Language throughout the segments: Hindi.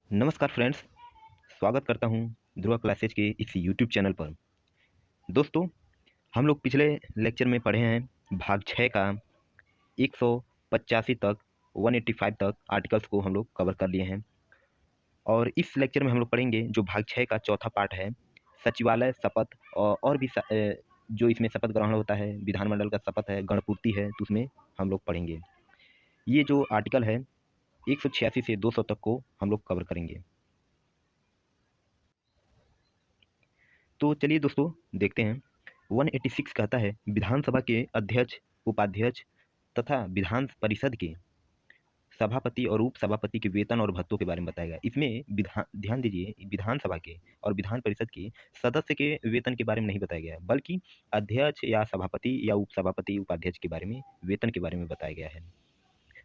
नमस्कार फ्रेंड्स, स्वागत करता हूं ध्रुवा क्लासेज के इस यूट्यूब चैनल पर। दोस्तों, हम लोग पिछले लेक्चर में पढ़े हैं भाग 6 का 185 तक 185 तक आर्टिकल्स को हम लोग कवर कर लिए हैं। और इस लेक्चर में हम लोग पढ़ेंगे जो भाग 6 का चौथा पार्ट है, सचिवालय शपथ और भी जो इसमें शपथ ग्रहण होता है, विधानमंडल का शपथ है, गणपूर्ति है, तो उसमें हम लोग पढ़ेंगे। ये जो आर्टिकल है 186 से 200 तक को हम लोग कवर करेंगे। तो चलिए दोस्तों, देखते हैं। 186 कहता है विधानसभा के अध्यक्ष, उपाध्यक्ष तथा विधान परिषद के सभापति और उप सभापति के वेतन और भत्तों के बारे में बताया गया। इसमें ध्यान दीजिए, विधानसभा के और विधान परिषद के सदस्य के वेतन के बारे में नहीं बताया गया है, बल्कि अध्यक्ष या सभापति या उप सभापति उपाध्यक्ष के बारे में, वेतन के बारे में बताया गया है।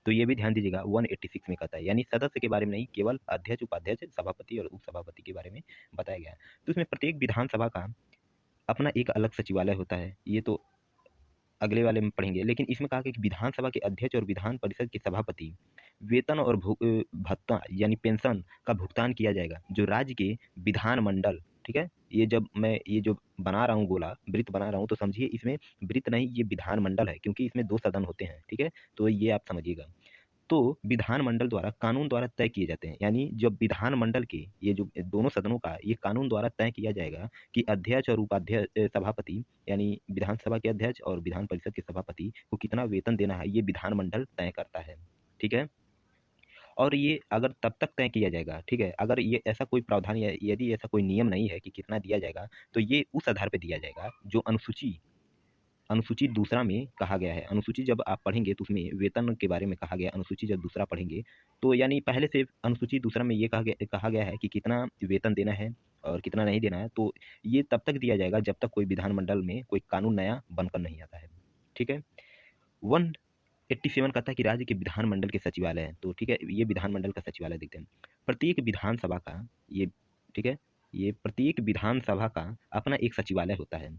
तो ये भी ध्यान दीजिएगा, 186 में कहता है, यानी सदस्य के बारे में नहीं, केवल अध्यक्ष, उपाध्यक्ष, सभापति और उप सभापति के बारे में बताया गया है। तो इसमें प्रत्येक विधानसभा का अपना एक अलग सचिवालय होता है, ये तो अगले वाले में पढ़ेंगे। लेकिन इसमें कहा गया कि विधानसभा के अध्यक्ष और विधान परिषद के सभापति वेतन और भत्ता यानी पेंशन का भुगतान किया जाएगा जो राज्य के विधानमंडल, ठीक है, ये जब मैं ये जो बना रहा हूँ, गोला वृत्त बना रहा हूँ, तो समझिए इसमें वृत्त नहीं, ये विधानमंडल है, क्योंकि इसमें 2 सदन होते हैं, ठीक है, तो ये आप समझिएगा। तो विधानमंडल द्वारा, कानून द्वारा तय किए जाते हैं, यानी जब विधानमंडल के ये जो दोनों सदनों का ये कानून द्वारा तय किया जाएगा कि अध्यक्ष और उपाध्यक्ष, सभापति यानी विधानसभा के अध्यक्ष और विधान परिषद के सभापति को कितना वेतन देना है, ये विधानमंडल तय करता है, ठीक है। और ये अगर तब तक तय किया जाएगा, ठीक है, अगर ये ऐसा कोई प्रावधान या यदि ऐसा कोई नियम नहीं है कि कितना दिया जाएगा, तो ये उस आधार पर दिया जाएगा जो अनुसूची अनुसूची दूसरा में कहा गया है। अनुसूची जब आप पढ़ेंगे तो उसमें वेतन के बारे में कहा गया है। अनुसूची जब दूसरा पढ़ेंगे तो यानी पहले से अनुसूची दूसरा में ये कहा गया है कि कितना वेतन देना है और कितना नहीं देना है, तो ये तब तक दिया जाएगा जब तक कोई विधानमंडल में कोई कानून नया बनकर नहीं आता है, ठीक है। 187 कहता है कि राज्य के विधानमंडल के सचिवालय हैं, तो ठीक है, ये विधानमंडल का सचिवालय देखते हैं। प्रत्येक विधानसभा का ये, ठीक है, ये प्रत्येक विधानसभा का अपना एक सचिवालय होता है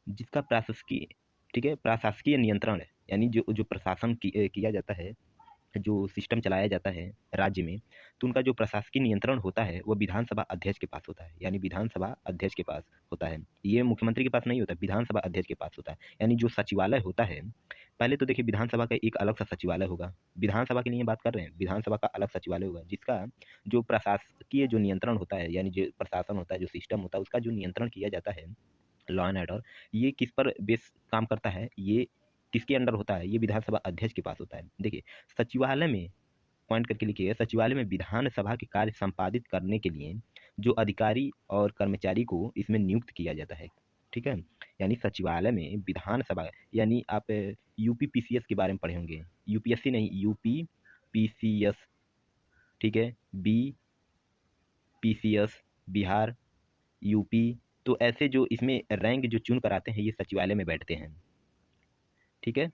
जिसका प्रशासकीय, ठीक है, प्रशासकीय नियंत्रण है, यानी जो जो प्रशासन किया जाता है, जो सिस्टम चलाया जाता है राज्य में, तो उनका जो प्रशासकीय नियंत्रण होता है वो विधानसभा अध्यक्ष के पास होता है, यानी विधानसभा अध्यक्ष के पास होता है। ये मुख्यमंत्री के पास नहीं होता, विधानसभा अध्यक्ष के पास होता है। यानी जो सचिवालय होता है, पहले तो देखिए विधानसभा का एक अलग सा सचिवालय होगा, विधानसभा के लिए बात कर रहे हैं, विधानसभा का अलग सचिवालय होगा जिसका जो प्रशासकीय जो नियंत्रण होता है, यानी जो प्रशासन होता है, जो सिस्टम होता है, उसका जो नियंत्रण किया जाता है, लॉ एंड ऑर्डर, ये किस पर बेस काम करता है, ये किसके अंडर होता है, ये विधानसभा अध्यक्ष के पास होता है। देखिए, सचिवालय में पॉइंट करके लिखिए, सचिवालय में विधानसभा के कार्य संपादित करने के लिए जो अधिकारी और कर्मचारी को इसमें नियुक्त किया जाता है, ठीक है। यानी सचिवालय में विधानसभा, यानी आप यूपी पीसीएस के बारे में पढ़े होंगे, यूपीएससी नहीं, यूपी पीसीएस, ठीक है, बी पीसीएस, बिहार, यूपी, तो ऐसे जो इसमें रैंक जो चुन कर आते हैं, ये सचिवालय में बैठते हैं, ठीक है।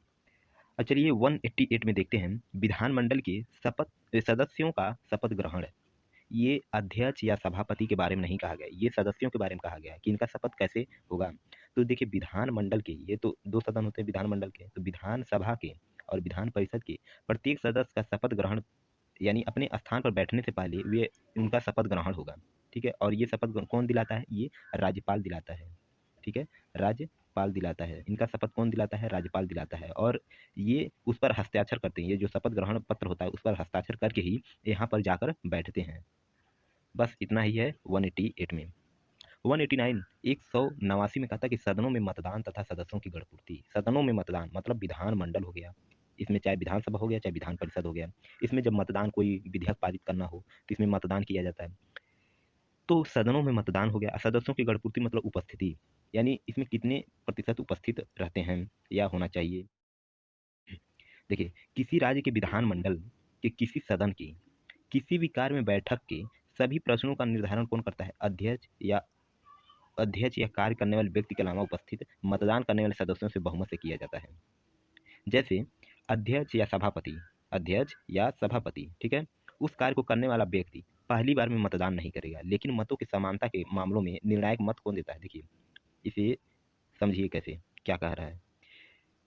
अब चलिए 188 में देखते हैं, विधानमंडल के शपथ सदस्यों का शपथ ग्रहण है। ये अध्यक्ष या सभापति के बारे में नहीं कहा गया, ये सदस्यों के बारे में कहा गया है कि इनका शपथ कैसे होगा। तो देखिए, विधानमंडल के ये तो 2 सदन होते हैं विधानमंडल के, तो विधानसभा के और विधान परिषद के प्रत्येक सदस्य का शपथ ग्रहण, यानी अपने स्थान पर बैठने से पहले वे उनका शपथ ग्रहण होगा, ठीक है। और ये शपथ कौन दिलाता है, ये राज्यपाल दिलाता है, ठीक है, राज्यपाल दिलाता है। इनका शपथ कौन दिलाता है, राज्यपाल दिलाता है। और ये उस पर हस्ताक्षर करते हैं, ये जो शपथ ग्रहण पत्र होता है उस पर हस्ताक्षर करके ही यहाँ पर जाकर बैठते हैं। बस इतना ही है 188 में। 189 189 में कहता है कि सदनों में मतदान तथा सदस्यों की गणपूर्ति। सदनों में मतदान मतलब विधानमंडल हो गया, इसमें चाहे विधानसभा हो गया चाहे विधान परिषद हो गया, इसमें जब मतदान, कोई विधेयक पारित करना हो तो इसमें मतदान किया जाता है। तो सदनों में मतदान हो गया। सदस्यों की गणपूर्ति मतलब उपस्थिति, यानी इसमें कितने प्रतिशत उपस्थित रहते हैं या होना चाहिए। देखिए, किसी राज्य के विधानमंडल के किसी सदन की किसी भी कार्य में बैठक के सभी प्रश्नों का निर्धारण कौन करता है, अध्यक्ष या कार्य करने वाले व्यक्ति के अलावा उपस्थित मतदान करने वाले सदस्यों से बहुमत से किया जाता है। जैसे अध्यक्ष या सभापति, ठीक है, उस कार्य को करने वाला व्यक्ति पहली बार में मतदान नहीं करेगा, लेकिन मतों की समानता के मामलों में निर्णायक मत कौन देता है। देखिए, इसे समझिए कैसे, क्या कह रहा है।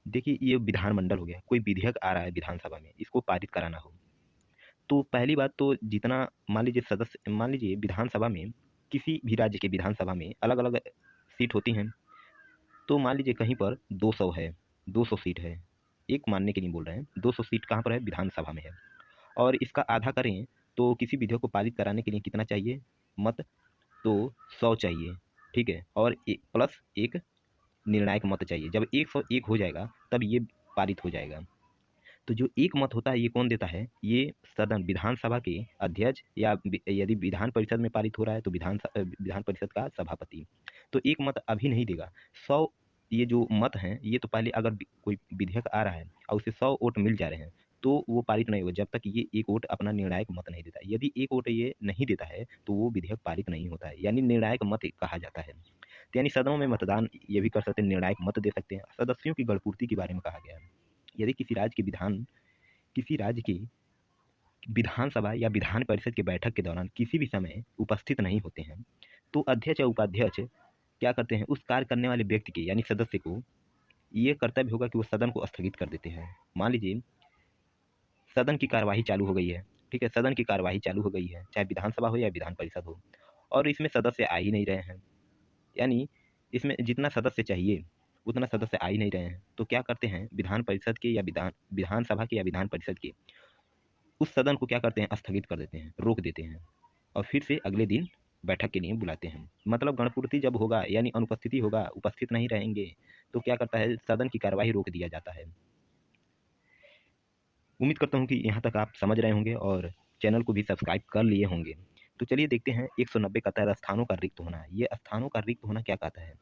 देखिए, ये विधानमंडल हो गया, कोई विधेयक आ रहा है विधानसभा में, इसको पारित कराना हो, तो पहली बात तो जितना मान लीजिए सदस्य, मान लीजिए विधानसभा में किसी भी राज्य के विधानसभा में अलग अलग सीट होती हैं। तो मान लीजिए कहीं पर 200 है, 200 सीट है, एक मानने के लिए बोल रहे हैं, 200 सीट कहाँ पर है? विधानसभा में है। और इसका आधा करें तो किसी विधेयक को पारित कराने के लिए कितना चाहिए मत? तो 100 चाहिए, ठीक है। और प्लस एक निर्णायक मत चाहिए। जब 101 हो जाएगा तब ये पारित हो जाएगा। तो जो एक मत होता है ये कौन देता है? ये सदन, विधानसभा के अध्यक्ष, या यदि विधान परिषद में पारित हो रहा है तो विधान परिषद का सभापति। तो एक मत अभी नहीं देगा। 100 ये जो मत हैं ये तो पहले, अगर कोई विधेयक आ रहा है और उसे 100 वोट मिल जा रहे हैं तो वो पारित नहीं होगा जब तक ये एक वोट अपना निर्णायक मत नहीं देता है। यदि एक वोट ये नहीं देता है तो वो विधेयक पारित नहीं होता है, यानी निर्णायक मत कहा जाता है। तो यानी सदनों में मतदान ये भी कर सकते हैं, निर्णायक मत दे सकते हैं। सदस्यों की गणपूर्ति के बारे में कहा गया है। यदि किसी राज्य की विधानसभा या विधान परिषद की बैठक के दौरान किसी भी समय उपस्थित नहीं होते हैं तो अध्यक्ष या उपाध्यक्ष क्या करते हैं? उस कार्य करने वाले व्यक्ति के, यानी सदस्य को ये कर्तव्य होगा कि वो सदन को स्थगित कर देते हैं। मान लीजिए सदन की कार्यवाही चालू हो गई है, ठीक है, सदन की कार्यवाही चालू हो गई है, चाहे विधानसभा हो या विधान परिषद हो, और इसमें सदस्य आ ही नहीं रहे हैं, यानी इसमें जितना सदस्य चाहिए उतना सदस्य आ ही नहीं रहे हैं, तो क्या करते हैं? विधान परिषद के या विधानसभा के या विधान परिषद के उस सदन को क्या करते हैं? स्थगित कर देते हैं, रोक देते हैं, और फिर से अगले दिन बैठक के लिए बुलाते हैं। मतलब गणपूर्ति जब होगा यानी अनुपस्थिति होगा, उपस्थित नहीं रहेंगे, तो क्या करता है? सदन की कार्यवाही रोक दिया जाता है। उम्मीद करता हूँ कि यहाँ तक आप समझ रहे होंगे और चैनल को भी सब्सक्राइब कर लिए होंगे। तो चलिए देखते हैं 190 कहता है स्थानों का रिक्त होना। ये स्थानों का रिक्त होना क्या कहता है?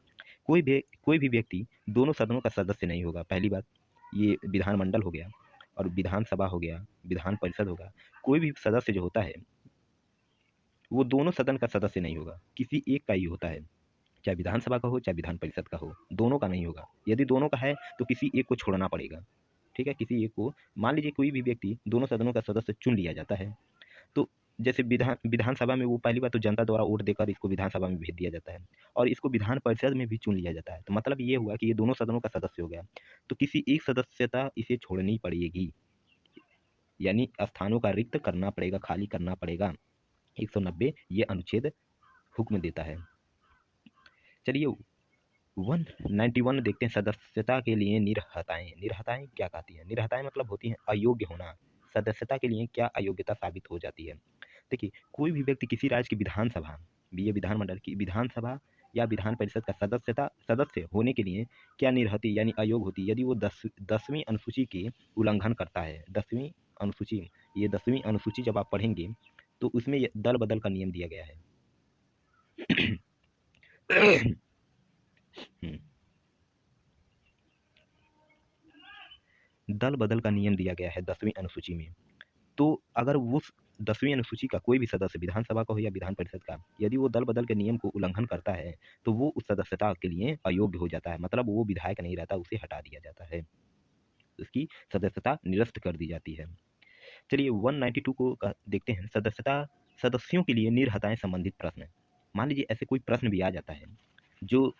कोई भी व्यक्ति दोनों सदनों का सदस्य नहीं होगा। पहली बात, ये विधानमंडल हो गया और विधानसभा हो गया, विधान परिषद होगा। कोई भी सदस्य जो होता है वो दोनों सदन का सदस्य नहीं होगा, किसी एक का ही होता है। चाहे विधानसभा का हो चाहे विधान परिषद का हो, दोनों का नहीं होगा। यदि दोनों का है तो किसी एक को छोड़ना पड़ेगा, ठीक है, किसी एक को। मान लीजिए कोई भी व्यक्ति दोनों सदनों का सदस्य चुन लिया जाता है, तो जैसे विधानसभा में वो पहली बात तो जनता द्वारा वोट देकर इसको विधानसभा में भेज दिया जाता है, और इसको विधान परिषद में भी चुन लिया जाता है। तो मतलब ये हुआ कि ये दोनों सदनों का सदस्य हो गया, तो किसी एक सदस्यता इसे छोड़नी पड़ेगी, यानी स्थानों का रिक्त करना पड़ेगा, खाली करना पड़ेगा। 190 ये अनुच्छेद हुक्म देता है। चलिए 191 देखते हैं, सदस्यता के लिए निरहताएं। निरहताएं क्या कहती हैं? निरहताएं मतलब होती हैं अयोग्य होना। सदस्यता के लिए क्या अयोग्यता साबित हो जाती है? देखिए, कोई भी व्यक्ति किसी राज्य की विधानसभा, ये विधानमंडल की विधानसभा या विधान परिषद का सदस्य होने के लिए क्या निरहती यानी अयोग्य होती? यदि वो 10वीं अनुसूची के उल्लंघन करता है। 10वीं अनुसूची, ये 10वीं अनुसूची जब आप पढ़ेंगे तो उसमें दल बदल का नियम दिया गया है। दल बदल का नियम दिया गया है 10वीं अनुसूची में। तो अगर वो 10वीं अनुसूची का कोई भी सदस्य, विधानसभा का हो या विधान परिषद का, यदि वो दल बदल के नियम को उल्लंघन करता है तो वो उस सदस्यता के लिए अयोग्य हो जाता है। मतलब वो विधायक नहीं रहता, उसे हटा दिया जाता है, उसकी सदस्यता निरस्त कर दी जाती है। चलिए 192 को देखते हैं, सदस्यों के लिए निर्हताएं संबंधित प्रश्न। मान लीजिए ऐसे कोई प्रश्न भी आ जाता है जो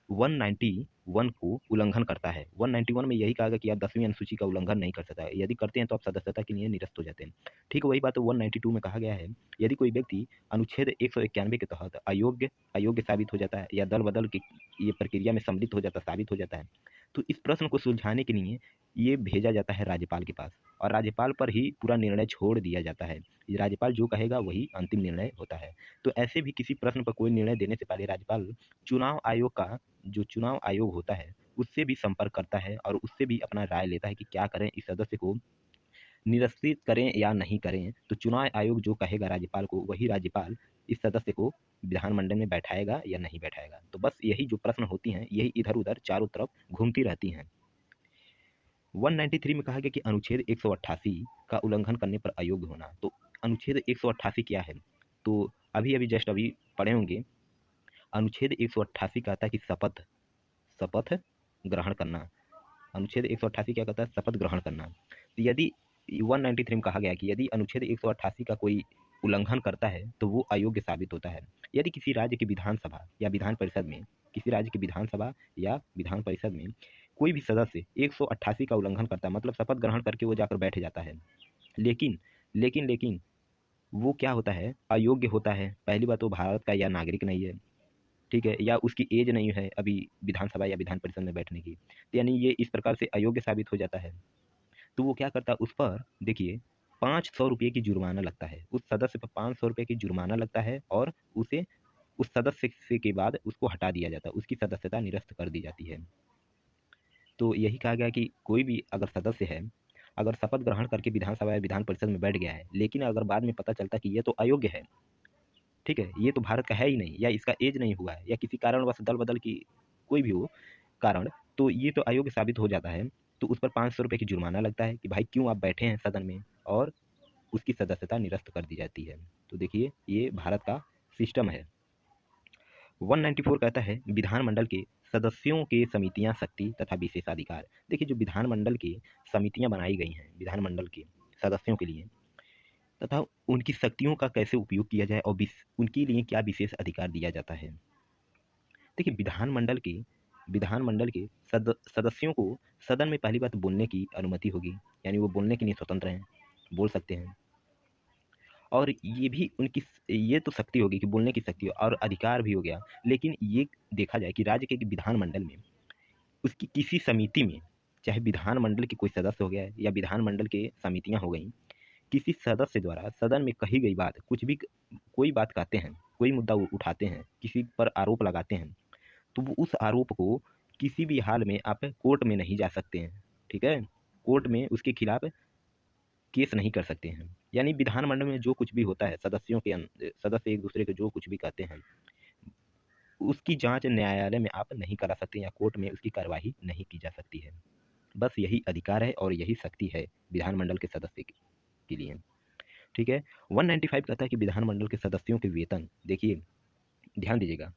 191 को उल्लंघन करता है। 191 में यही कहा गया कि आप 10वीं अनुसूची का उल्लंघन नहीं कर सकता है, यदि करते हैं तो आप सदस्यता के लिए निरस्त हो जाते हैं। ठीक वही बात 192 में कहा गया है, यदि कोई व्यक्ति अनुच्छेद 191 के तहत अयोग्य साबित हो जाता है या दल बदल की ये प्रक्रिया में सम्मिलित हो जाता, साबित हो जाता है, तो इस प्रश्न को सुलझाने के लिए ये भेजा जाता है राज्यपाल के पास, और राज्यपाल पर ही पूरा निर्णय छोड़ दिया जाता है। राज्यपाल जो कहेगा वही अंतिम निर्णय होता है। तो ऐसे भी किसी प्रश्न पर कोई निर्णय देने से पहले राज्यपाल चुनाव आयोग का, जो चुनाव आयोग होता है, उससे भी संपर्क करता है और उससे भी अपना राय लेता है कि क्या करें, इस सदस्य को निरस्तित करें या नहीं करें। तो चुनाव आयोग जो कहेगा राज्यपाल को, वही राज्यपाल इस सदस्य को विधानमंडल में बैठाएगा या नहीं बैठाएगा। तो बस यही जो प्रश्न होती हैं यही इधर उधर चारों तरफ घूमती रहती हैं। 193 में कहा गया कि अनुच्छेद 188 का उल्लंघन करने पर अयोग्य होना। तो अनुच्छेद 188 क्या है? तो अभी जस्ट अभी पढ़े होंगे। अनुच्छेद 188 कहता है कि शपथ ग्रहण करना। अनुच्छेद 188 क्या कहता है? शपथ ग्रहण करना। तो यदि 193 में कहा गया कि यदि अनुच्छेद 188 का कोई उल्लंघन करता है तो वो अयोग्य साबित होता है। यदि किसी राज्य की विधानसभा या विधान परिषद में, किसी राज्य की विधानसभा या विधान परिषद में कोई भी सदस्य 188 का उल्लंघन करता है, मतलब शपथ ग्रहण करके वो जाकर बैठ जाता है, लेकिन लेकिन लेकिन वो क्या होता है, अयोग्य होता है। पहली बात, वो भारत का या नागरिक नहीं है, ठीक है, या उसकी एज नहीं है अभी विधानसभा या विधान परिषद में बैठने की, तो यानी ये इस प्रकार से अयोग्य साबित हो जाता है। तो वो क्या करता है, उस पर देखिए 500 रुपये की जुर्माना लगता है, उस सदस्य पर 500 रुपये की जुर्माना लगता है, और उसे उस सदस्य से के बाद उसको हटा दिया जाता है, उसकी सदस्यता निरस्त कर दी जाती है। तो यही कहा गया कि कोई भी अगर सदस्य है, अगर शपथ ग्रहण करके विधानसभा या विधान परिषद में बैठ गया है, लेकिन अगर बाद में पता चलता कि ये तो अयोग्य है, ठीक है, ये तो भारत का है ही नहीं, या इसका एज नहीं हुआ है, या किसी कारणवश दल बदल की कोई भी हो कारण, तो ये तो अयोग्य साबित हो जाता है। तो उस पर 500 रुपये की जुर्माना लगता है कि भाई क्यों आप बैठे हैं सदन में, और उसकी सदस्यता निरस्त कर दी जाती है। तो देखिए ये भारत का सिस्टम है। 194 कहता है विधानमंडल के सदस्यों के समितियां शक्ति तथा विशेषाधिकार। देखिए जो विधानमंडल की समितियां बनाई गई हैं विधानमंडल के सदस्यों के लिए, तथा उनकी शक्तियों का कैसे उपयोग किया जाए, और उनके लिए क्या विशेष अधिकार दिया जाता है। देखिए विधानमंडल के सदस्यों को सदन में पहली बात बोलने की अनुमति होगी, यानी वो बोलने के लिए स्वतंत्र हैं, बोल सकते हैं। और ये भी उनकी ये तो शक्ति होगी कि बोलने की शक्ति, और अधिकार भी हो गया। लेकिन ये देखा जाए कि राज्य के विधानमंडल में उसकी किसी समिति में, चाहे विधानमंडल के कोई सदस्य हो गया या विधानमंडल के समितियां हो गई, किसी सदस्य द्वारा सदन में कही गई बात, कुछ भी कोई बात कहते हैं, कोई मुद्दा उठाते हैं, किसी पर आरोप लगाते हैं, तो वो उस आरोप को किसी भी हाल में आप कोर्ट में नहीं जा सकते हैं, ठीक है, कोर्ट में उसके खिलाफ केस नहीं कर सकते हैं। यानी विधानमंडल में जो कुछ भी होता है, सदस्य एक दूसरे के जो कुछ भी कहते हैं, उसकी जांच न्यायालय में आप नहीं करा सकते, या कोर्ट में उसकी कार्यवाही नहीं की जा सकती है। बस यही अधिकार है और यही शक्ति है विधानमंडल के सदस्य के लिए, ठीक है। 195 कहता है कि विधानमंडल के सदस्यों के वेतन, देखिए ध्यान दीजिएगा,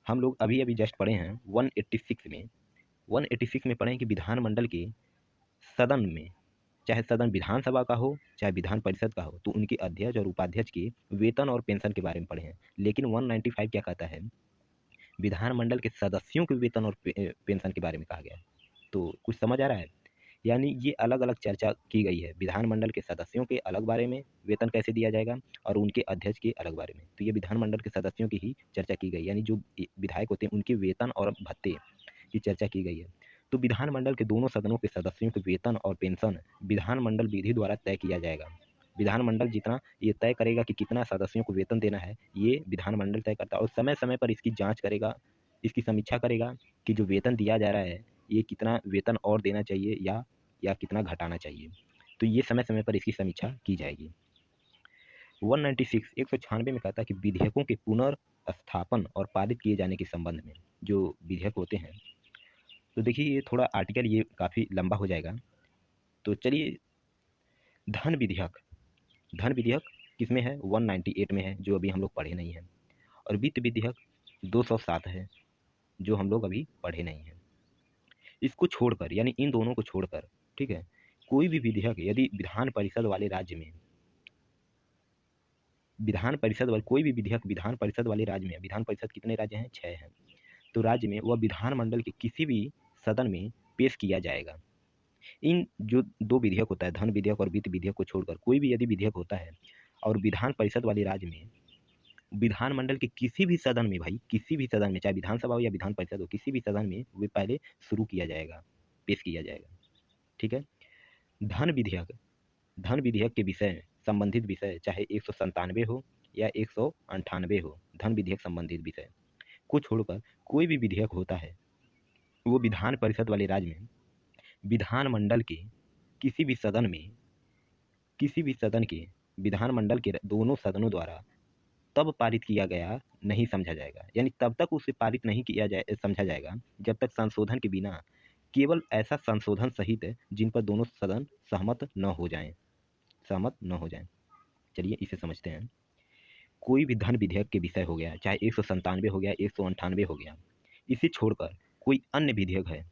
हम लोग अभी अभी जस्ट पढ़े हैं 186 में पढ़े हैं कि विधानमंडल के सदन में, चाहे सदन विधानसभा का हो चाहे विधान परिषद का हो, तो उनके अध्यक्ष और उपाध्यक्ष के वेतन और पेंशन के बारे में पढ़े हैं। लेकिन 195 क्या कहता है, विधानमंडल के सदस्यों के वेतन और पेंशन के बारे में कहा गया है। तो कुछ समझ आ रहा है, यानी ये अलग अलग चर्चा की गई है, विधानमंडल के सदस्यों के अलग बारे में वेतन कैसे दिया जाएगा, और उनके अध्यक्ष के अलग बारे में। तो ये विधानमंडल के सदस्यों की ही चर्चा की गई, यानी जो विधायक होते हैं उनके वेतन और भत्ते की चर्चा की गई है। तो विधानमंडल के दोनों सदनों के सदस्यों के वेतन और पेंशन विधानमंडल विधि द्वारा तय किया जाएगा। विधानमंडल जितना ये तय करेगा कि कितना सदस्यों को वेतन देना है, ये विधानमंडल तय करता है, और समय समय पर इसकी जांच करेगा, इसकी समीक्षा करेगा कि जो वेतन दिया जा रहा है, ये कितना वेतन और देना चाहिए या कितना घटाना चाहिए। तो ये समय समय पर इसकी समीक्षा की जाएगी। 196 में कहता है कि विधेयकों के पुनर्स्थापन और पारित किए जाने के संबंध में, जो विधेयक होते हैं, तो देखिए ये थोड़ा आर्टिकल ये काफ़ी लंबा हो जाएगा। तो चलिए, धन विधेयक, धन विधेयक किसमें है, 198 में है, जो अभी हम लोग पढ़े नहीं हैं। और वित्त विधेयक 207 है, जो हम लोग अभी पढ़े नहीं हैं। इसको छोड़कर, यानी इन दोनों को छोड़कर, ठीक है, कोई भी विधेयक यदि विधान परिषद वाले राज्य में, विधान परिषद वाले कोई भी विधेयक विधान परिषद वाले राज्य में, विधान परिषद कितने राज्य हैं, 6 हैं, तो राज्य में वह विधानमंडल के किसी भी सदन में पेश किया जाएगा। इन जो दो विधेयक होता है, धन विधेयक और वित्त विधेयक को छोड़कर कोई भी यदि विधेयक होता है और विधान परिषद वाले राज्य में विधानमंडल के किसी भी सदन में, भाई किसी भी सदन में, चाहे विधानसभा हो या विधान परिषद हो, किसी भी सदन में वे पहले शुरू किया जाएगा, पेश किया जाएगा, ठीक है। धन विधेयक, धन विधेयक के विषय संबंधित विषय चाहे 197 हो या 198 हो, धन विधेयक संबंधित विषय को छोड़कर कोई भी विधेयक होता है, वो विधान परिषद वाले राज्य में विधानमंडल के किसी भी सदन में, किसी भी सदन के, विधानमंडल के दोनों सदनों द्वारा तब पारित किया गया नहीं समझा जाएगा, यानी तब तक उसे पारित नहीं किया जाए समझा जाएगा जब तक संशोधन के बिना, केवल ऐसा संशोधन सहित जिन पर दोनों सदन सहमत न हो जाएं, सहमत न हो जाएं। चलिए इसे समझते हैं। कोई भी धन विधेयक के विषय हो गया, चाहे 197 हो गया, 198 हो गया, इसे छोड़कर कोई अन्य विधेयक है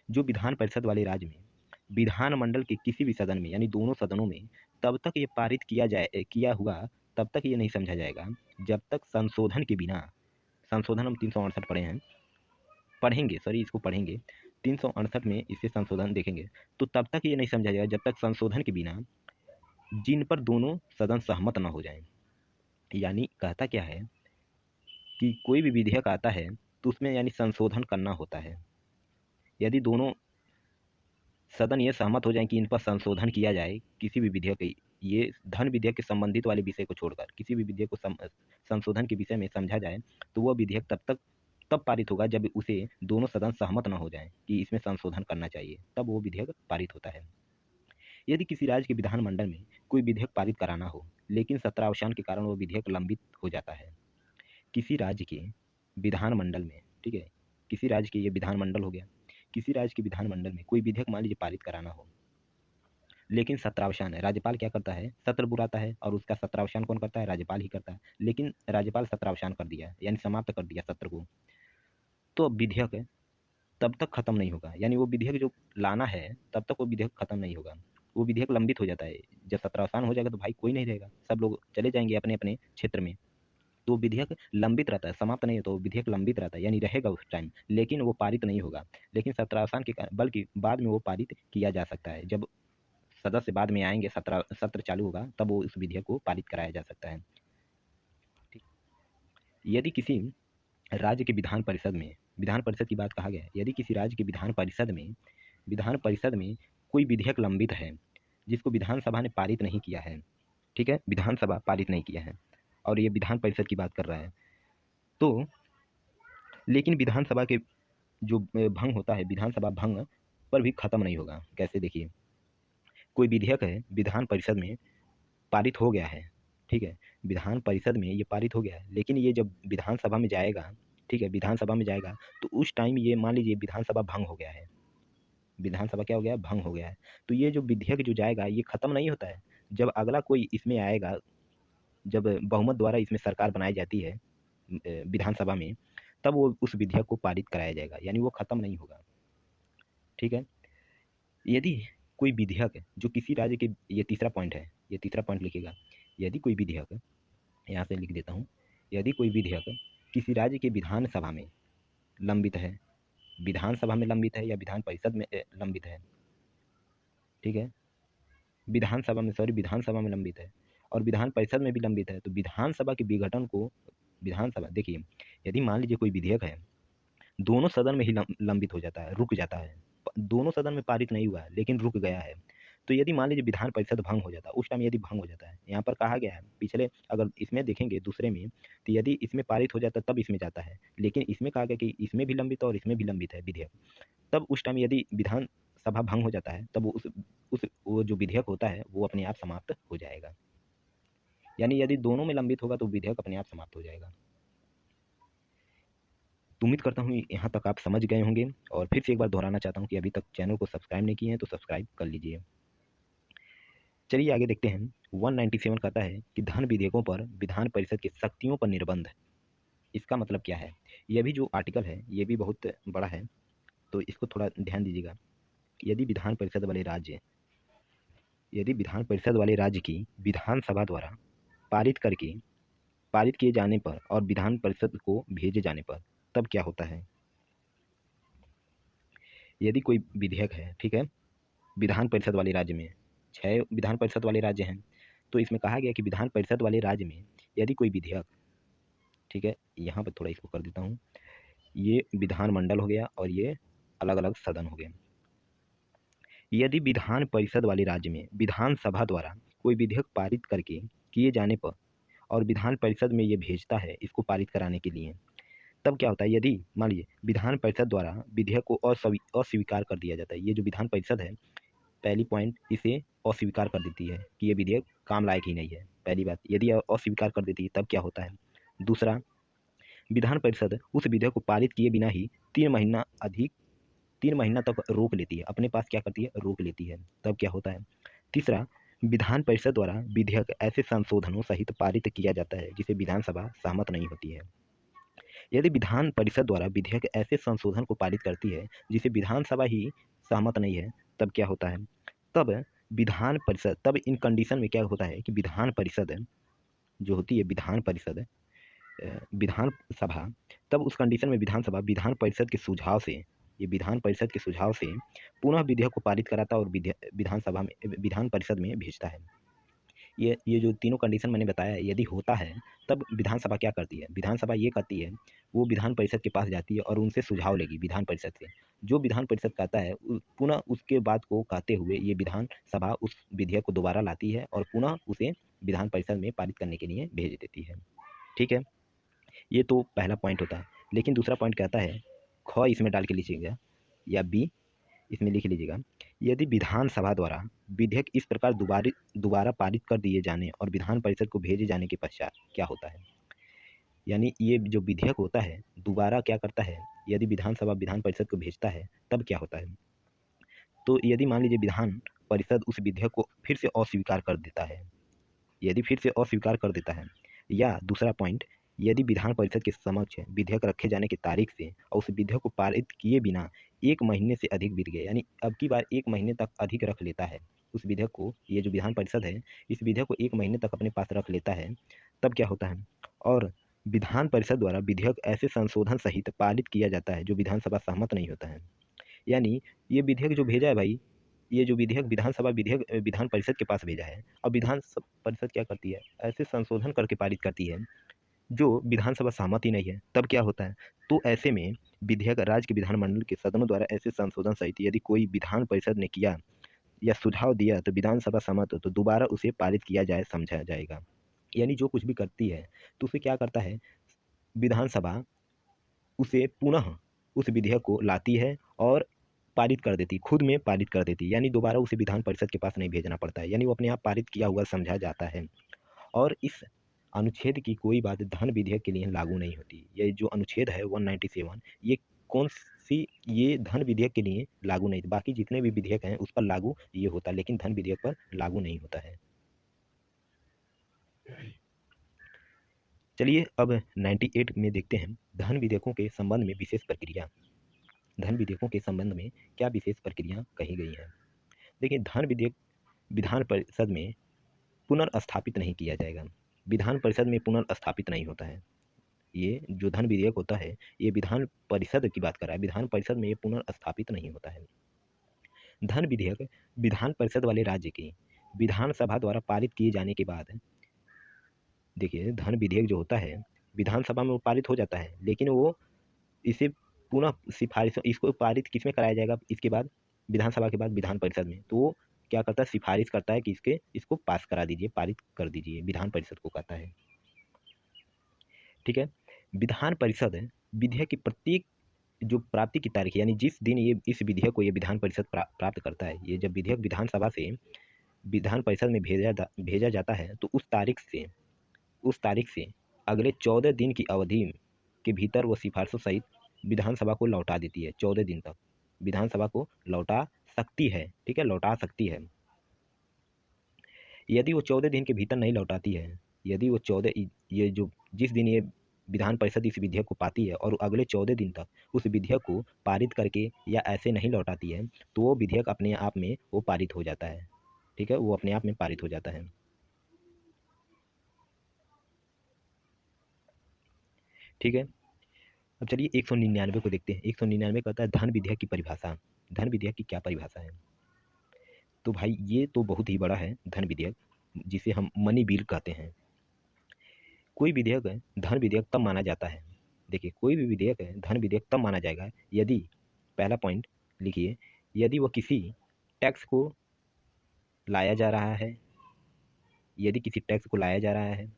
जो विधान परिषद वाले राज्य में विधानमंडल के किसी भी सदन में, यानी दोनों सदनों में तब तक ये पारित किया हुआ तब तक ये नहीं समझा जाएगा जब तक संशोधन के बिना, संशोधन हम 368 पढ़ेंगे, सॉरी इसको पढ़ेंगे 368 में इसे संशोधन देखेंगे, तो तब तक ये नहीं समझा जाएगा जब तक संशोधन के बिना जिन पर दोनों सदन सहमत न हो जाएं। यानी कहता क्या है कि कोई भी विधेयक आता है तो उसमें यानी संशोधन करना होता है। यदि दोनों सदन ये सहमत हो जाएं कि इन पर संशोधन किया जाए, किसी भी विधेयक, ये धन विधेयक के संबंधित वाले विषय को छोड़कर किसी भी विधेयक को संशोधन के विषय में समझा जाए, तो वह विधेयक तब पारित होगा जब उसे दोनों सदन सहमत न हो जाएं कि इसमें संशोधन करना चाहिए, तब वो विधेयक पारित होता है। यदि किसी राज्य के विधानमंडल में कोई विधेयक पारित कराना हो, लेकिन सत्रावसान के कारण वो विधेयक लंबित हो जाता है। किसी राज्य के विधानमंडल में, ठीक है, किसी राज्य के, ये विधानमंडल हो गया, किसी राज्य के विधानमंडल में कोई विधेयक मान लीजिए पारित कराना हो, लेकिन सत्रावसान है, राज्यपाल क्या करता है, सत्र बुलाता है, और उसका सत्रावसान कौन करता है, राज्यपाल ही करता है। लेकिन राज्यपाल सत्रावसान कर दिया, यानी समाप्त कर दिया सत्र को, तो अब विधेयक तब तक खत्म नहीं होगा। यानी वो विधेयक जो लाना है तब तक वो विधेयक खत्म नहीं होगा, वो विधेयक लंबित हो जाता है। जब सत्रावसान हो जाएगा तो भाई कोई नहीं रहेगा, सब लोग चले जाएंगे अपने अपने क्षेत्र में, तो विधेयक लंबित रहता है, समाप्त नहीं होता, वो विधेयक लंबित रहता है, यानी रहेगा उस टाइम, लेकिन वो पारित नहीं होगा। लेकिन सत्रावसान के कारण, बल्कि बाद में वो पारित किया जा सकता है, जब सदस्य बाद में आएंगे, सत्र चालू होगा, तब वो उस विधेयक को पारित कराया जा सकता है। ठीक। यदि किसी राज्य के विधान परिषद में, विधान परिषद की बात कहा गया है, यदि किसी राज्य के विधान परिषद में कोई विधेयक लंबित है जिसको विधानसभा ने पारित नहीं किया है, ठीक है, विधानसभा पारित नहीं किया है, और ये विधान परिषद की बात कर रहा है, तो लेकिन विधानसभा के जो भंग होता है, विधानसभा भंग पर भी खत्म नहीं होगा। कैसे, देखिए, कोई विधेयक है विधान परिषद में पारित हो गया है, ठीक है, विधान परिषद में ये पारित हो गया है, लेकिन ये जब विधानसभा में जाएगा, ठीक है, विधानसभा में जाएगा, तो उस टाइम ये मान लीजिए विधानसभा भंग हो गया है, विधानसभा क्या हो गया है, भंग हो गया है, तो ये जो विधेयक जो जाएगा ये खत्म नहीं होता है। जब अगला कोई इसमें आएगा, जब बहुमत द्वारा इसमें सरकार बनाई जाती है विधानसभा में, तब वो उस विधेयक को पारित कराया जाएगा, यानी वो खत्म नहीं होगा। ठीक है। यदि कोई विधेयक जो किसी राज्य के, ये तीसरा पॉइंट है, ये तीसरा पॉइंट लिखिएगा, यदि कोई विधेयक, यहाँ से लिख देता हूँ, यदि कोई विधेयक किसी राज्य के विधानसभा में लंबित है, विधानसभा में लंबित है या विधान परिषद में लंबित है, ठीक है, विधानसभा में लंबित है और विधान परिषद में भी लंबित है, तो विधानसभा के विघटन को, विधानसभा, देखिए, यदि मान लीजिए कोई विधेयक है दोनों सदन में ही लंबित हो जाता है, रुक जाता है, दोनों सदन में पारित नहीं हुआ है लेकिन रुक गया है, तो यदि मान लीजिए विधान परिषद भंग हो जाता है, उस टाइम यदि भंग हो जाता है, यहाँ पर कहा गया है पिछले, अगर इसमें देखेंगे दूसरे में, तो यदि इसमें पारित हो जाता है तब इसमें जाता है, लेकिन इसमें कहा गया कि इसमें भी लंबित है और इसमें भी लंबित है विधेयक, तब उस टाइम यदि विधान सभा भंग हो जाता है, तब उस वो जो विधेयक होता है वो अपने आप समाप्त हो जाएगा। यानी यदि दोनों में लंबित होगा तो विधेयक अपने आप समाप्त हो जाएगा। तो उम्मीद करता हूँ यहाँ तक आप समझ गए होंगे, और फिर से एक बार दोहराना चाहता हूँ कि अभी तक चैनल को सब्सक्राइब नहीं किए हैं तो सब्सक्राइब कर लीजिए। चलिए आगे देखते हैं। 197 कहता है कि धन विधेयकों पर विधान परिषद की शक्तियों पर निर्बंध। इसका मतलब क्या है? यह भी जो आर्टिकल है ये भी बहुत बड़ा है, तो इसको थोड़ा ध्यान दीजिएगा। यदि विधान परिषद वाले राज्य की विधानसभा द्वारा पारित किए जाने पर और विधान परिषद को भेजे जाने पर, तब क्या होता है? यदि कोई विधेयक है, ठीक है, विधान परिषद वाले राज्य में, 6 विधान परिषद वाले राज्य हैं, तो इसमें कहा गया कि विधान परिषद वाले राज्य में यदि कोई विधेयक, ठीक है, यहाँ पर थोड़ा इसको कर देता हूँ, ये विधानमंडल हो गया और ये अलग अलग सदन हो गए। यदि विधान परिषद वाले राज्य में विधानसभा द्वारा कोई विधेयक पारित करके किए जाने पर और विधान परिषद में ये भेजता है इसको पारित कराने के लिए, तब क्या होता है? यदि मान लीजिए विधान परिषद द्वारा विधेयक को अस्वीकार कर दिया जाता है, ये जो विधान परिषद है, पहली पॉइंट इसे अस्वीकार कर देती है कि ये विधेयक काम लायक ही नहीं है, पहली बात, यदि अस्वीकार कर देती है तब क्या होता है? दूसरा, विधान परिषद उस विधेयक को पारित किए बिना ही 3 महीना तक रोक लेती है, अपने पास क्या करती है? रोक लेती है, तब क्या होता है? तीसरा, विधान परिषद द्वारा विधेयक ऐसे संशोधनों सहित पारित किया जाता है जिसे विधानसभा सहमत नहीं होती है। यदि विधान परिषद द्वारा विधेयक ऐसे संशोधन को पारित करती है जिसे विधानसभा ही सहमत नहीं है, तब क्या होता है? तब इन कंडीशन में क्या होता है कि विधान परिषद जो होती है, विधानसभा, तब उस कंडीशन में विधान परिषद के सुझाव से, पुनः विधेयक को पारित कराता और विधान परिषद में भेजता है। ये जो तीनों कंडीशन मैंने बताया यदि होता है तब विधानसभा क्या करती है, विधानसभा ये करती है, वो विधान परिषद के पास जाती है और उनसे सुझाव लेगी विधान परिषद से। जो विधान परिषद कहता है पुनः उसके बात को कहते हुए ये विधानसभा उस विधेयक को दोबारा लाती है और पुनः उसे विधान परिषद में पारित करने के लिए भेज देती है। ठीक है, ये तो पहला पॉइंट होता है। लेकिन दूसरा पॉइंट कहता है, ख इसमें डाल के लीजिएगा या बी इसमें लिख लीजिएगा, यदि विधानसभा द्वारा विधेयक इस प्रकार दोबारा पारित कर दिए जाने और विधान परिषद को भेजे जाने के पश्चात क्या होता है। यानी ये जो विधेयक होता है दोबारा क्या करता है, यदि विधानसभा विधान परिषद को भेजता है तब क्या होता है। तो यदि मान लीजिए विधान परिषद उस विधेयक को फिर से अस्वीकार कर देता है, यदि फिर से अस्वीकार कर देता है, या दूसरा पॉइंट, यदि विधान परिषद के समक्ष विधेयक रखे जाने की तारीख से और उस विधेयक को पारित किए बिना 1 महीने से अधिक बीत गए, यानी अब की बार 1 महीने तक अधिक रख लेता है उस विधेयक को, ये जो विधान परिषद है इस विधेयक को 1 महीने तक अपने पास रख लेता है, तब क्या होता है। और विधान परिषद द्वारा विधेयक ऐसे संशोधन सहित पारित किया जाता है जो विधानसभा सहमत नहीं होता है। यानी ये विधेयक जो भेजा है भाई, ये जो विधेयक विधानसभा विधेयक विधान परिषद के पास भेजा है, और विधान परिषद क्या करती है, ऐसे संशोधन करके पारित करती है जो विधानसभा सहमति नहीं है, तब क्या होता है। तो ऐसे में विधेयक राज्य के विधानमंडल के सदनों द्वारा ऐसे संशोधन सहित यदि कोई विधान परिषद ने किया या सुझाव दिया तो विधानसभा सहमत हो तो दोबारा उसे पारित किया जाए समझा जाएगा। यानी जो कुछ भी करती है तो उसे क्या करता है, विधानसभा उसे पुनः उस विधेयक को लाती है और पारित कर देती, खुद में पारित कर देती, यानी दोबारा उसे विधान परिषद के पास नहीं भेजना पड़ता है, यानी वो अपने आप पारित किया हुआ समझा जाता है। और इस अनुच्छेद की कोई बात धन विधेयक के लिए लागू नहीं होती। ये जो अनुच्छेद है 197, ये कौन सी, ये धन विधेयक के लिए लागू नहीं, बाकी जितने भी विधेयक हैं उस पर लागू ये होता है, लेकिन धन विधेयक पर लागू नहीं होता है। चलिए अब 98 में देखते हैं धन विधेयकों के संबंध में विशेष प्रक्रिया। धन विधेयकों के संबंध में क्या विशेष प्रक्रिया कही गई है। देखिए, धन विधेयक विधान परिषद में पुनर्स्थापित नहीं किया जाएगा, विधान परिषद में पुनर्स्थापित नहीं होता है। ये जो धन विधेयक होता है ये विधान परिषद की बात कर रहा है, विधान परिषद में ये पुनर्स्थापित नहीं होता है। धन विधेयक विधान परिषद वाले राज्य की विधानसभा द्वारा पारित किए जाने के बाद, देखिए धन विधेयक जो होता है विधानसभा में वो पारित हो जाता है, लेकिन वो इसे पुनः सिफारिश, इसको पारित किस में कराया जाएगा, इसके बाद विधानसभा के बाद विधान परिषद में, तो वो क्या करता है, सिफारिश करता है कि इसको पास करा दीजिए, पारित कर दीजिए, विधान परिषद को कहता है। ठीक है, विधान परिषद विधेयक की प्रत्येक जो प्राप्ति की तारीख, यानी जिस दिन ये इस विधेयक को ये विधान परिषद प्राप्त करता है, ये जब विधेयक विधानसभा से विधान परिषद में भेजा जाता है तो उस तारीख से अगले 14 दिन की अवधि के भीतर वो सिफारिशों सहित विधानसभा को लौटा देती है। 14 दिन तक विधानसभा को लौटा सकती है। ठीक है, लौटा सकती है। यदि वो 14 दिन के भीतर नहीं लौटाती है, यदि वो 14 ये जो जिस दिन ये विधान परिषद इस विधेयक को पाती है और अगले 14 दिन तक उस विधेयक को पारित करके या ऐसे नहीं लौटाती है, तो वो विधेयक अपने आप में वो पारित हो जाता है। ठीक है, वो अपने आप में पारित हो जाता है। ठीक है, अब चलिए 199 को देखते हैं। 199 कहता है धन विधेयक की परिभाषा। धन विधेयक की क्या परिभाषा है। तो भाई ये तो बहुत ही बड़ा है धन विधेयक, जिसे हम मनी बिल कहते हैं। कोई विधेयक है धन विधेयक तब माना जाता है, देखिए कोई भी विधेयक है धन विधेयक तब माना जाएगा यदि, पहला पॉइंट लिखिए, यदि वह किसी टैक्स को लाया जा रहा है, यदि किसी टैक्स को लाया जा रहा है,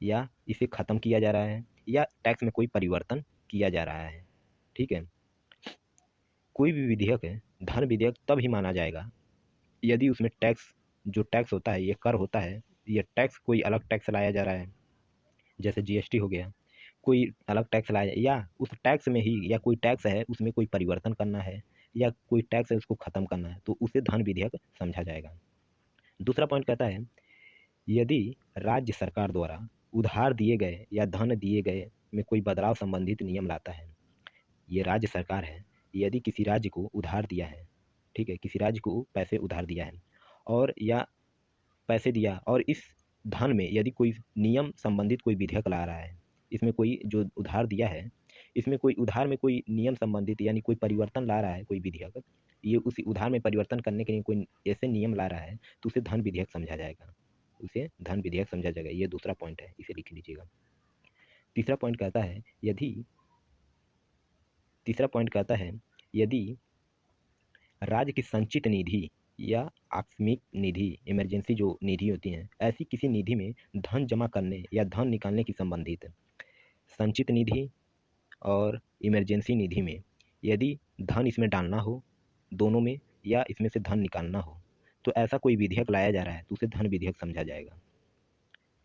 या इसे ख़त्म किया जा रहा है, या टैक्स में कोई परिवर्तन किया जा रहा है। ठीक है, कोई भी विधेयक है धन विधेयक तब ही माना जाएगा यदि उसमें टैक्स, जो टैक्स होता है, ये कर होता है, ये टैक्स कोई अलग टैक्स लाया जा रहा है, जैसे जीएसटी हो गया, कोई अलग टैक्स लाया, या उस टैक्स में ही, या कोई टैक्स है उसमें कोई परिवर्तन करना है, या कोई टैक्स है उसको ख़त्म करना है, तो उसे धन विधेयक समझा जाएगा। दूसरा पॉइंट कहता है, यदि राज्य सरकार द्वारा उधार दिए गए या धन दिए गए में कोई बदलाव संबंधित नियम लाता है। ये राज्य सरकार है, यदि किसी राज्य को उधार दिया है, ठीक है, किसी राज्य को पैसे उधार दिया है, और या पैसे दिया, और इस धन में यदि कोई नियम संबंधित कोई विधेयक ला रहा है, इसमें कोई जो उधार दिया है इसमें कोई उधार में कोई नियम संबंधित यानी कोई परिवर्तन ला रहा है कोई विधेयक, ये उसी उधार में परिवर्तन करने के लिए कोई ऐसे नियम ला रहा है तो उसे धन विधेयक समझा जाएगा, उसे धन विधेयक समझा जाएगा। ये दूसरा पॉइंट है, इसे लिख लीजिएगा। तीसरा पॉइंट कहता है यदि राज्य की संचित निधि या आकस्मिक निधि, इमरजेंसी जो निधि होती हैं, ऐसी किसी निधि में धन जमा करने या धन निकालने की संबंधित संचित निधि और इमरजेंसी निधि में यदि धन इसमें डालना हो दोनों में, या इसमें से धन निकालना हो, तो ऐसा कोई विधेयक लाया जा रहा है तो उसे धन विधेयक समझा जाएगा।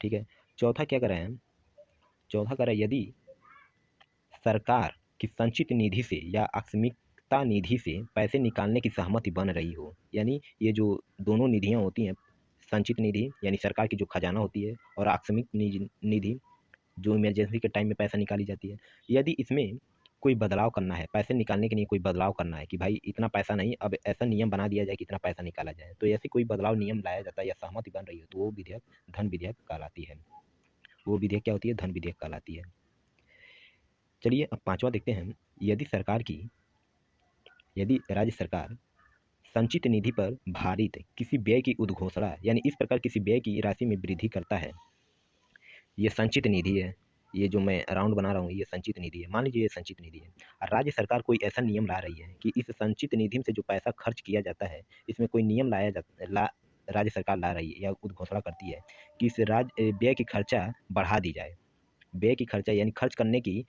ठीक है। चौथा क्या कर रहे हैं, चौथा कर रहा है यदि सरकार की संचित निधि से या आकस्मिकता निधि से पैसे निकालने की सहमति बन रही हो, यानी ये जो दोनों निधियाँ होती हैं, संचित निधि यानी सरकार की जो खजाना होती है और आकस्मिक निधि जो इमरजेंसी के टाइम में पैसा निकाली जाती है, यदि इसमें कोई बदलाव करना है, पैसे निकालने के लिए कोई बदलाव करना है कि भाई इतना पैसा नहीं, अब ऐसा नियम बना दिया जाए कि इतना पैसा निकाला जाए, तो ऐसे कोई बदलाव नियम लाया जाता है या सहमति बन रही हो तो वो विधेयक धन विधेयक कहलाती है। वो विधेयक क्या होती है, धन विधेयक कहलाती है। चलिए अब पांचवा देखते हैं, यदि राज्य सरकार संचित निधि पर भारित किसी व्यय की उद्घोषणा, यानी इस प्रकार किसी व्यय की राशि में वृद्धि करता है, ये संचित निधि है, ये जो मैं राउंड बना रहा हूँ ये संचित निधि है, मान लीजिए ये संचित निधि है और राज्य सरकार कोई ऐसा नियम ला रही है कि इस संचित निधि से जो पैसा खर्च किया जाता है, इसमें कोई नियम राज्य सरकार ला रही है या उद्घोषणा करती है कि इस व्यय की खर्चा बढ़ा दी जाए, व्यय की खर्चा यानी खर्च करने की,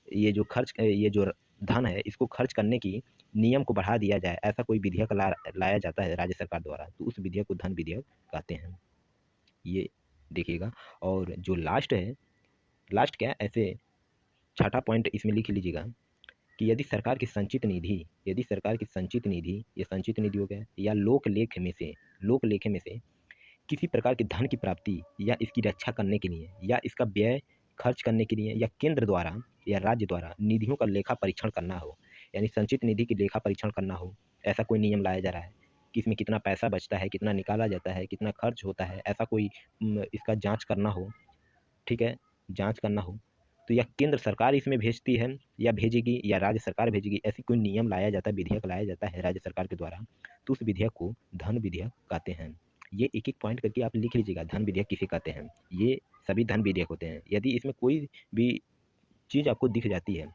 ये जो धन है इसको खर्च करने की नियम को बढ़ा दिया जाए, ऐसा कोई विधेयक लाया जाता है राज्य सरकार द्वारा, तो उस विधेयक को धन विधेयक कहते हैं। ये देखिएगा। और जो लास्ट क्या ऐसे छठा पॉइंट इसमें लिख लीजिएगा कि यदि सरकार की संचित निधि, ये संचित निधि हो गया, या लोक लेखे में से किसी प्रकार के धन की प्राप्ति या इसकी रक्षा करने के लिए या इसका व्यय खर्च करने के लिए या केंद्र द्वारा या राज्य द्वारा निधियों का लेखा परीक्षण करना हो, यानी संचित निधि की लेखा परीक्षण करना हो, ऐसा कोई नियम लाया जा रहा है कि इसमें कितना पैसा बचता है, कितना निकाला जाता है, कितना खर्च होता है, ऐसा कोई इसका जांच करना हो, ठीक है, जांच करना हो, तो या केंद्र सरकार इसमें भेजती है या भेजेगी या राज्य सरकार भेजेगी, ऐसी कोई नियम लाया जाता है, विधेयक लाया जाता है राज्य सरकार के द्वारा, तो उस विधेयक को धन विधेयक कहते हैं। ये एक एक पॉइंट करके आप लिख लीजिएगा, धन विधेयक किसे कहते हैं, ये सभी धन विधेयक होते हैं। यदि इसमें कोई भी चीज़ आपको दिख जाती है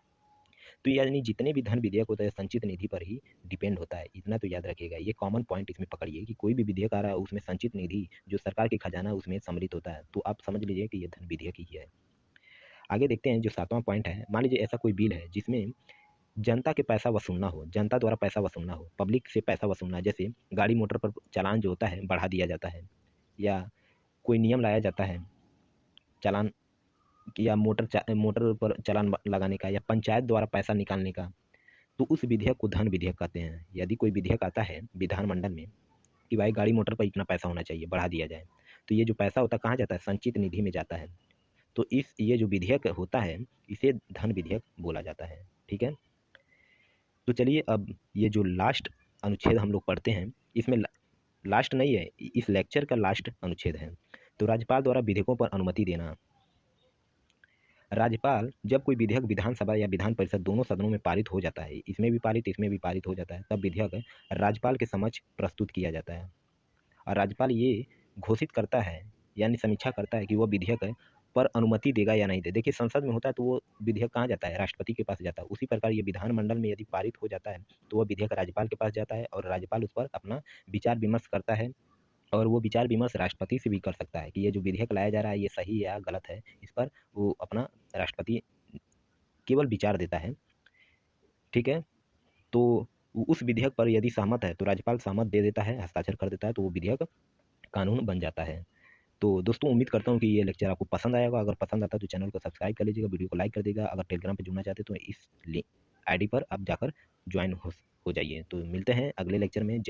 तो यानी जितने भी धन विधेयक होता है संचित निधि पर ही डिपेंड होता है, इतना तो याद रखिएगा। ये कॉमन पॉइंट इसमें पकड़िए कि कोई भी विधेयक आ रहा है उसमें संचित निधि जो सरकार की खजाना उसमें सम्मिलित होता है, तो आप समझ लीजिए कि ये धन विधेयक ही है। आगे देखते हैं जो सातवां पॉइंट है, मान लीजिए ऐसा कोई बिल है जिसमें जनता के पैसा वसूलना हो, जनता द्वारा पैसा वसूलना हो, पब्लिक से पैसा वसूलना, जैसे गाड़ी मोटर पर चालान जो होता है बढ़ा दिया जाता है, या कोई नियम लाया जाता है चालान या मोटर पर चालान लगाने का, या पंचायत द्वारा पैसा निकालने का, तो उस विधेयक को धन विधेयक कहते हैं। यदि कोई विधेयक आता है विधानमंडल में कि भाई गाड़ी मोटर पर इतना पैसा होना चाहिए, बढ़ा दिया जाए, तो ये जो पैसा होता है कहाँ जाता है, संचित निधि में जाता है, तो ये जो विधेयक होता है इसे धन विधेयक बोला जाता है। ठीक है। तो चलिए अब ये जो लास्ट अनुच्छेद हम लोग पढ़ते हैं, इसमें लास्ट नहीं है, इस लेक्चर का लास्ट अनुच्छेद है। तो राज्यपाल द्वारा विधेयकों पर अनुमति देना। राज्यपाल जब कोई विधेयक विधानसभा या विधान परिषद दोनों सदनों में पारित हो जाता है, इसमें भी पारित इसमें भी पारित हो जाता है, तब विधेयक राज्यपाल के समक्ष प्रस्तुत किया जाता है और राज्यपाल ये घोषित करता है यानी समीक्षा करता है कि वह विधेयक पर अनुमति देगा या नहीं दे। देखिए संसद में होता है तो वो विधेयक कहाँ जाता है, राष्ट्रपति के पास जाता है। उसी प्रकार ये विधानमंडल में यदि पारित हो जाता है तो वह विधेयक राज्यपाल के पास जाता है और राज्यपाल उस पर अपना विचार विमर्श करता है, और वो विचार विमर्श राष्ट्रपति से भी कर सकता है कि ये जो विधेयक लाया जा रहा है ये सही है या गलत है, इस पर वो अपना राष्ट्रपति केवल विचार देता है। ठीक है। तो उस विधेयक पर यदि सहमत है तो राज्यपाल सहमत दे देता है, हस्ताक्षर कर देता है, तो वो विधेयक कानून बन जाता है। तो दोस्तों उम्मीद करता हूँ कि ये लेक्चर आपको पसंद आया होगा। अगर पसंद आता है तो चैनल को सब्सक्राइब कर लीजिएगा, वीडियो को लाइक कर देगा। अगर टेलीग्राम पर जुड़ना चाहते हैं तो इस आईडी पर आप जाकर ज्वाइन हो जाइए। तो मिलते हैं अगले लेक्चर में। जय